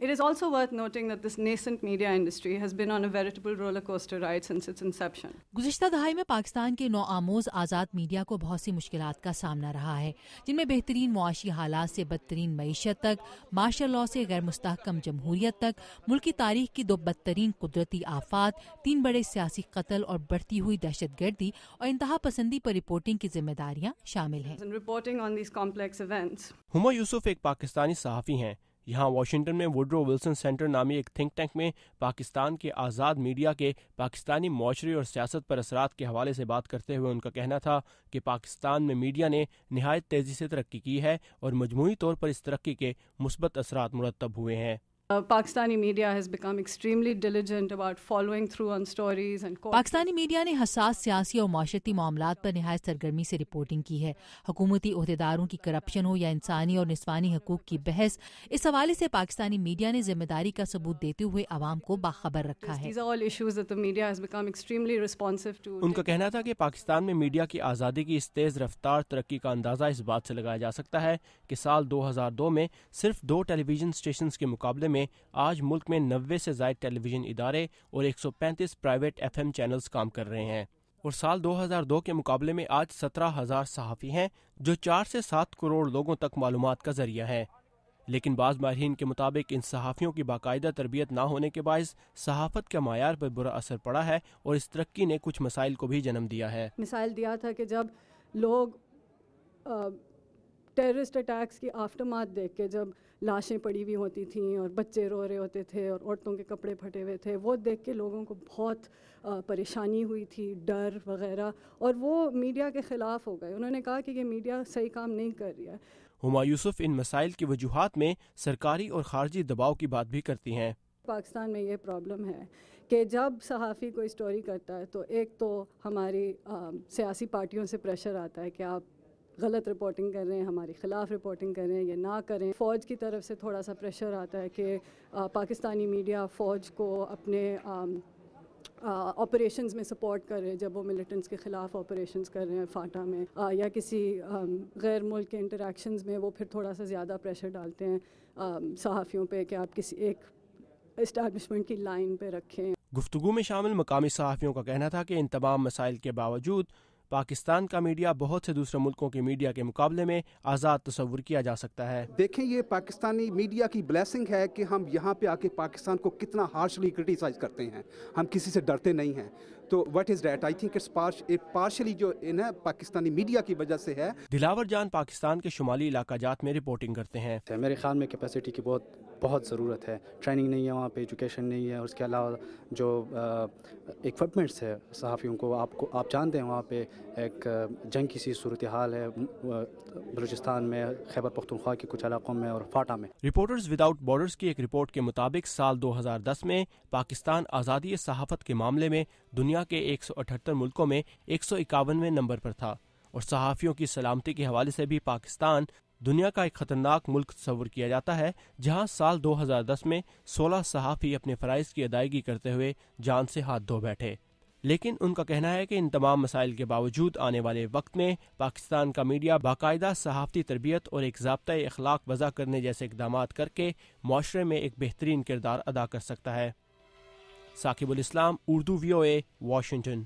It is also worth noting that this nascent media industry has been on a veritable roller coaster ride since its inception. گزشتہ دہائی میں پاکستان کے نوآموز آزاد media کو بہت سی مشکلات کا سامنا رہا ہے، جن میں بہترین معاشی حالات سے بدترین معیشت تک، مارشل لاء سے غیر مستحکم جمہوریت تک، ملکی تاریخ کی 2 بدترین قدرتی آفات، 3 بڑے سیاسی قتل اور بڑھتی ہوئی دہشت گردی اور انتہا پسندی پر رپورٹنگ کی ذمہ داریاں شامل ہیں۔ ہما یوسف ایک پاکستانی صحافی ہیں۔ یہاں واشنگٹن میں ووڈرو ولسن سینٹر نامی ایک تھنک ٹینک میں پاکستان کے آزاد میڈیا کے پاکستانی معاشرے اور سیاست پر اثرات کے حوالے سے بات کرتے ہوئے ان کا کہنا تھا کہ پاکستان میں میڈیا نے نہایت تیزی سے ترقی کی ہے اور مجموعی طور پر اس ترقی کے مثبت اثرات مرتب ہوئے ہیں۔ Pakistani media has become extremely diligent about following through on stories and Pakistani media نے حساس سیاسی اور معاشرتی معاملات پر نہایت سرگرمی سے رپورٹنگ کی ہے۔ حکومتی عہدیداروں کی کرپشن ہو یا انسانی اور نسوانی حقوق کی بحث، اس حوالے سے پاکستانی میڈیا نے ذمہ داری کا ثبوت دیتے ہوئے عوام کو باخبر رکھا ہے۔ These are all issues that the media has become extremely responsive to. ان کا کہنا تھا کہ پاکستان میں میڈیا کی آزادی کی اس تیز رفتار ترقی کا اندازہ اس بات سے لگایا جا سکتا ہے کہ سال 2002 میں صرف 2 ٹیلی ویژن اسٹیشنز کے مقابلے میں آج ملک میں 90 سے زائد ٹیلی ویژن ادارے اور 135 پرائیویٹ FM چینلز کام کر رہے ہیں، اور سال 2002 کے مقابلے میں آج 17,000 صحافی ہیں جو 4 سے 7 کروڑ لوگوں تک معلومات کا ذریعہ ہے۔ لیکن بعض ماہرین کے مطابق ان صحافیوں کی باقاعدہ تربیت نہ ہونے کے باعث صحافت کے معیار پر برا اثر پڑا ہے اور اس ترقی نے کچھ مسائل کو بھی جنم دیا ہے۔ مثال دیا تھا کہ جب لوگ ٹیررسٹ اٹیکس کی آفٹرماتھ دیکھ کے جب لاشیں پڑی ہوئی ہوتی تھیں اور بچے رو رہے ہوتے تھے اور عورتوں کے کپڑے پھٹے ہوئے تھے، وہ دیکھ کے لوگوں کو بہت پریشانی ہوئی تھی، ڈر وغیرہ، اور وہ میڈیا کے خلاف ہو گئے۔ انہوں نے کہا کہ یہ میڈیا صحیح کام نہیں کر رہی ہے۔ ہما یوسف ان مسائل کی وجوہات میں سرکاری اور خارجی دباؤ کی بات بھی کرتی ہیں۔ پاکستان میں یہ پرابلم ہے کہ جب صحافی کوئی سٹوری کرتا ہے تو ایک تو ہماری سیاسی پارٹیوں سے پریشر آتا ہے کہ آپ غلط رپورٹنگ کر رہے ہیں، ہمارے خلاف رپورٹنگ کر رہے ہیں، یہ نہ کریں۔ فوج کی طرف سے تھوڑا سا پریشر آتا ہے کہ پاکستانی میڈیا فوج کو اپنے آپریشنز میں سپورٹ کر رہے ہیں جب وہ ملیٹنٹس کے خلاف آپریشنز کر رہے ہیں فاٹا میں، یا کسی غیر ملک کے انٹریکشنز میں وہ پھر تھوڑا سا زیادہ پریشر ڈالتے ہیں صحافیوں پہ کہ آپ کسی ایک اسٹیبلشمنٹ کی لائن پہ رکھیں۔ گفتگو میں شامل مقامی صحافیوں کا کہنا تھا کہ ان تمام مسائل کے باوجود پاکستان کا میڈیا بہت سے دوسرے ملکوں کے میڈیا کے مقابلے میں آزاد تصور کیا جا سکتا ہے۔ دیکھیں، یہ پاکستانی میڈیا کی بلیسنگ ہے کہ ہم یہاں پہ آ کے پاکستان کو کتنا ہارشلی کرٹیسائز کرتے ہیں، ہم کسی سے ڈرتے نہیں ہیں۔ تو what is that? I think it's partially جو پاکستانی میڈیا کی وجہ سے ہے۔ دلاور جان پاکستان کے شمالی علاقہ جات میں رپورٹنگ کرتے ہیں۔ میرے خیال میں کیپیسٹی کی بہت ضرورت ہے، ٹریننگ نہیں ہے وہاں پہ، ایجوکیشن نہیں ہے، اور اس کے علاوہ جو اکوپمنٹس ہے صحافیوں کو آپ جانتے ہیں وہاں پہ ایک جنگ کی سی صورتحال ہے بلوچستان میں، خیبر پختونخوا کے کچھ علاقوں میں اور فاٹا میں۔ رپورٹرز وداؤٹ بارڈرز کی ایک رپورٹ کے مطابق سال 2010 میں پاکستان آزادی صحافت کے معاملے میں دنیا کے 178 ملکوں میں 151ویں نمبر پر تھا، اور صحافیوں کی سلامتی کے حوالے سے بھی پاکستان دنیا کا ایک خطرناک ملک تصور کیا جاتا ہے، جہاں سال 2010 میں 16 صحافی اپنے فرائض کی ادائیگی کرتے ہوئے جان سے ہاتھ دھو بیٹھے۔ لیکن ان کا کہنا ہے کہ ان تمام مسائل کے باوجود آنے والے وقت میں پاکستان کا میڈیا باقاعدہ صحافتی تربیت اور ایک ضابطۂ اخلاق وضع کرنے جیسے اقدامات کر کے معاشرے میں ایک بہترین کردار ادا کر سکتا ہے۔ ثاقب الاسلام، اردو VOA، واشنگٹن۔